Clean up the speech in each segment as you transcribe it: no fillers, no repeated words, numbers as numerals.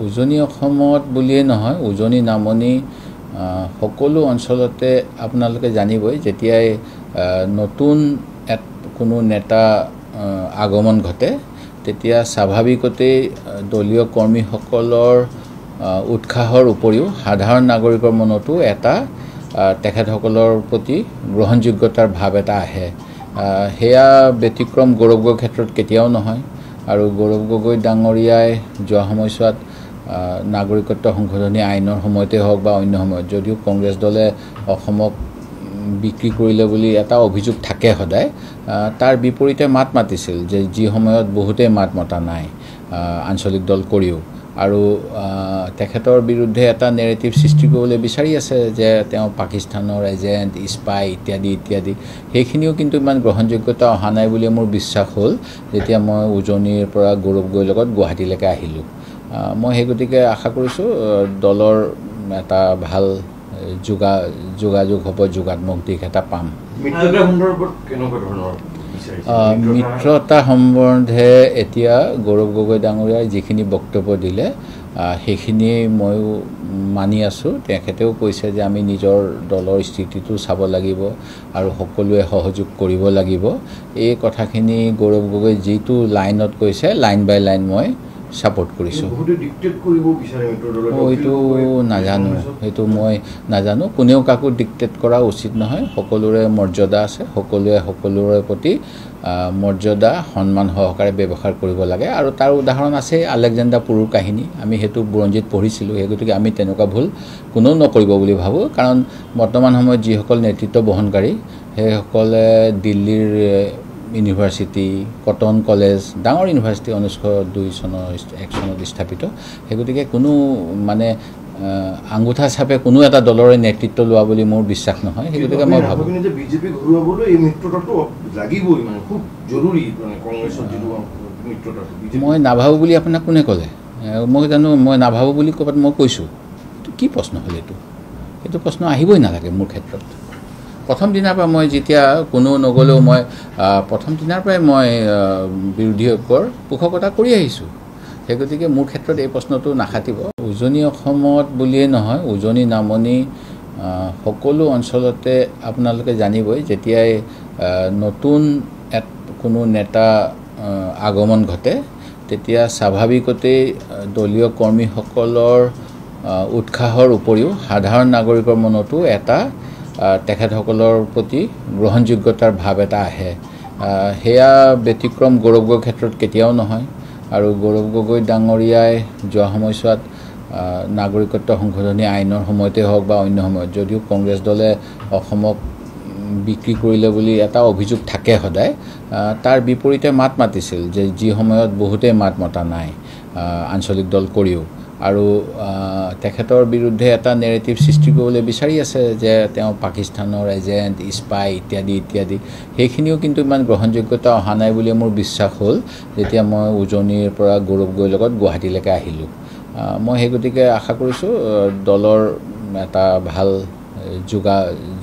উজনি অসমত বুলিয়ে নহয় উজনি নামনি সকলো অঞ্চলতে আপোনালোকে জানিবই যেতিয়াই নতুন কোনো নেতা আগমন ঘটে তেতিয়া স্বাভাৱিকতে দলীয় কৰ্মীসকলৰ উৎসাহৰ উপৰিও সাধাৰণ নাগৰিকৰ মনতো এটা তেখেতসকলৰ প্ৰতি গ্ৰহণযোগ্যতাৰ ভাৱ এটা আহে হেয়া ব্যতিক্ৰম গৌৰৱ গগৈৰ ক্ষেত্ৰত কেতিয়াও নহয় আৰু গৌৰৱ গগৈ ডাঙৰীয়াই যোৱা সময়ছোৱাত নাগৰিকত্ব সংশোধনী আইনৰ সময়তে হওক বা অন্য সময়ত যদিও কংগ্ৰেছ দলে অসমক বিক্ৰী কৰিলে বুলি এটা অভিযোগ থাকে সদায় তাৰ বিপৰীতে মাত মাতিছিল যে যি সময়ত বহুতে মাত মতা নাই আঞ্চলিক দল কৰিও আৰু তেখেতৰ বিৰুদ্ধে এটা নেৰেটিভ সৃষ্টি কৰিবলৈ বিচাৰি আছে যে তেওঁ পাকিস্তানৰ এজেণ্ট স্পাই ইত্যাদি ইত্যাদি সেইখিনিও কিন্তু ইমান গ্ৰহণযোগ্যতা অহা নাই বুলি মোৰ বিশ্বাস হ'ল যেতিয়া মই উজনিৰ পৰা গৌৰৱ গগৈৰ লগত গুৱাহাটীলৈকে আহিলোঁ মই সেই গতিকে আশা কৰিছোঁ দলৰ এটা ভাল যোগাযোগ হ'ব যোগাত্মক দিশ এটা পাম মিত্ৰতা সম্বন্ধে এতিয়া গৌৰৱ গগৈ ডাঙৰীয়াই যিখিনি বক্তব্য দিলে সেইখিনি ময়ো মানি আছোঁ তেখেতেও কৈছে যে আমি নিজৰ দলৰ স্থিতিটো চাব লাগিব আৰু সকলোৱে সহযোগ কৰিব লাগিব এই কথাখিনি গৌৰৱ গগৈ যিটো লাইনত কৈছে লাইন বাই লাইন মই সাপোৰ্ট কৰিছো এইটো মই নাজানো কোনেও কাকো ডিক্টেট কৰা উচিত নহয় সকলোৰে মৰ্যাদা আছে সকলোৰে প্ৰতি মৰ্যাদা সন্মান সহকাৰে ব্যৱহাৰ কৰিব লাগে আৰু তাৰ উদাহৰণ আছে আলেকজাণ্ডাৰ পুৰুৰ কাহিনী আমি হেতু বুৰঞ্জীত পঢ়িছিলো এই গতিকে আমি তেনেকুৱা ভুল কোনেও নকৰিব বুলি ভাবো কাৰণ বৰ্তমান সময়ত যিসকল নেতৃত্ব বহনকাৰী সেইসকলে দিল্লীৰ ইউনিভাৰ্চিটি কটন কলেজ ডাঙৰ ইউনিভাৰ্চিটি 1902 চনৰ 1 চনত স্থাপিত সেই গতিকে কোনো মানে আঙ্গুঠা ছাপে কোনো এটা দলৰে নেতৃত্ব লোৱা বুলি মোৰ বিশ্বাস নহয় সেই গতিকে মই ভাবো যে বিজেপি ঘৰুৱাবলৈ এই মিত্ৰতাটো লাগিবই মানে খুব জৰুৰী মানে কংগ্ৰেছৰ যিটো মিত্ৰতা মই নাভাবো বুলি আপোনাক কোনে ক'লে মই জানো মই নাভাবো বুলি ক'বাত মই কৈছো কি প্ৰশ্ন হ'ল এইটো প্ৰশ্ন আহিবই নালাগে মোৰ ক্ষেত্ৰত প্ৰথম দিনৰ পৰা মই যেতিয়া কোনো নগলেও মই প্ৰথম দিনৰ পৰাই মই বিৰোধীসকলৰ পোষকতা কৰি আহিছো সেই গতিকে মোৰ ক্ষেত্ৰত এই প্ৰশ্নটো নাখাতিব উজনি অসমত বুলিয়ে নহয় উজনি নামনি সকলো অঞ্চলতে আপোনালোকে জানিবই যেতিয়াই নতুন কোনো নেতা আগমন ঘটে তেতিয়া স্বাভাৱিকতে দলীয় কৰ্মীসকলৰ উৎসাহৰ উপৰিও সাধাৰণ নাগৰিকৰ মনতো এটা তেখেতসকলৰ প্ৰতি গ্ৰহণযোগ্যতাৰ ভাৱ এটা আহে হেয়া ব্যতিক্ৰম গৌৰৱ গগৈৰ ক্ষেত্ৰত কেতিয়াও নহয় আৰু গৌৰৱ গগৈ ডাঙৰীয়াই যোৱা সময়ছোৱাত নাগৰিকত্ব সংশোধনী আইনৰ সময়তে হওক বা অন্য সময়ত যদিও কংগ্ৰেছ দলে অসমক বিক্ৰী কৰিলে বুলি এটা অভিযোগ থাকে সদায় তাৰ বিপৰীতে মাত মাতিছিল যে যি সময়ত বহুতে মাত মতা নাই আঞ্চলিক দল কৰিও আৰু তেখেতৰ বিৰুদ্ধে এটা নেৰেটিভ সৃষ্টি কৰিবলৈ বিচাৰি আছে যে তেওঁ পাকিস্তানৰ এজেণ্ট স্পাই ইত্যাদি ইত্যাদি সেইখিনিও কিন্তু ইমান গ্ৰহণযোগ্যতা অহা নাই বুলি মোৰ বিশ্বাস হ'ল যেতিয়া মই উজনিৰ পৰা গৌৰৱ গগৈৰ লগত গুৱাহাটীলৈকে আহিলোঁ মই সেই গতিকে আশা কৰিছোঁ দলৰ এটা ভাল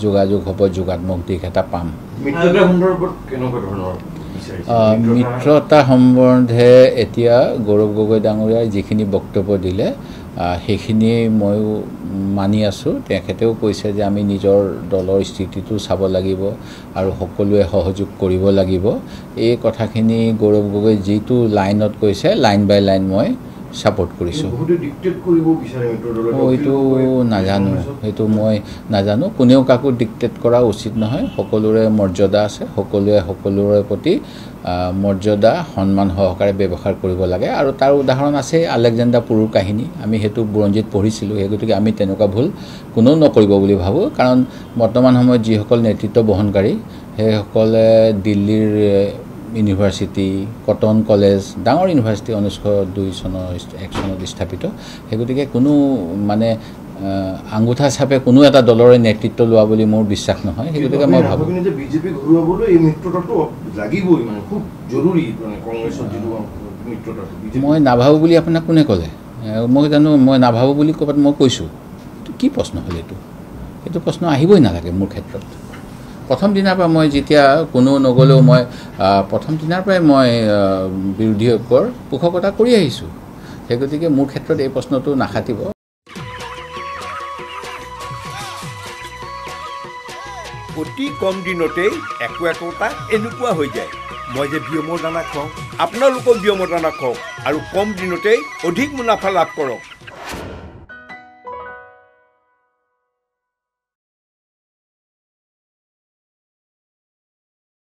যোগাযোগ হ'ব যোগাত্মক দিশ এটা পাম মিত্ৰতা সম্বন্ধে এতিয়া গৌৰৱ গগৈ ডাঙৰীয়াই যিখিনি বক্তব্য দিলে সেইখিনি ময়ো মানি আছোঁ তেখেতেও কৈছে যে আমি নিজৰ দলৰ স্থিতিটো চাব লাগিব আৰু সকলোৱে সহযোগ কৰিব লাগিব এই কথাখিনি গৌৰৱ গগৈ যিটো লাইনত কৈছে লাইন বাই লাইন মই সাপোৰ্ট কৰিছো এইটো মই নাজানো কোনেও কাকো ডিক্টেট কৰা উচিত নহয় সকলোৰে মৰ্যাদা আছে সকলোৰে প্ৰতি মৰ্যাদা সন্মান সহকাৰে ব্যৱহাৰ কৰিব লাগে আৰু তাৰ উদাহৰণ আছে আলেকজাণ্ডাৰ পুৰুৰ কাহিনী আমি হেতু বুৰঞ্জীত পঢ়িছিলো এই গতিকে আমি তেনেকুৱা ভুল কোনেও নকৰিব বুলি ভাবো কাৰণ বৰ্তমান সময়ত যিসকল নেতৃত্ব বহনকাৰী সেইসকলে দিল্লীৰ ইউনিভাৰ্চিটি কটন কলেজ ডাঙৰ ইউনিভাৰ্চিটি 1902 চনৰ 1 চনত স্থাপিত সেই গতিকে কোনো মানে আঙ্গুঠা ছাপে কোনো এটা দলৰে নেতৃত্ব লোৱা বুলি মোৰ বিশ্বাস নহয় সেই গতিকে মই ভাবো যে বিজেপি ঘৰুৱাবলৈ এই মিত্ৰতাটো লাগিবই মানে খুব জৰুৰী মানে কংগ্ৰেছৰ যিটো মিত্ৰতা মই নাভাবো বুলি আপোনাক কোনে ক'লে মই জানো মই নাভাবো বুলি ক'বাত মই কৈছো কি প্ৰশ্ন হ'ল এইটো প্ৰশ্ন আহিবই নালাগে মোৰ ক্ষেত্ৰত প্ৰথম দিনৰ পৰা মই যেতিয়া কোনো নগলেও মই প্ৰথম দিনৰ পৰাই মই বিৰোধীসকলৰ পোষকতা কৰি আহিছো সেই গতিকে মোৰ ক্ষেত্ৰত এই প্ৰশ্নটো নাখাটিব। অতি কম দিনতেই একোটা এনেকুৱা হৈ যায়। মই যে বিয়মৰ দানা খুৱাওঁ, আপোনালোকেও বিয়মৰ দানা খুৱাওক আৰু কম দিনতেই অধিক মুনাফা লাভ কৰক।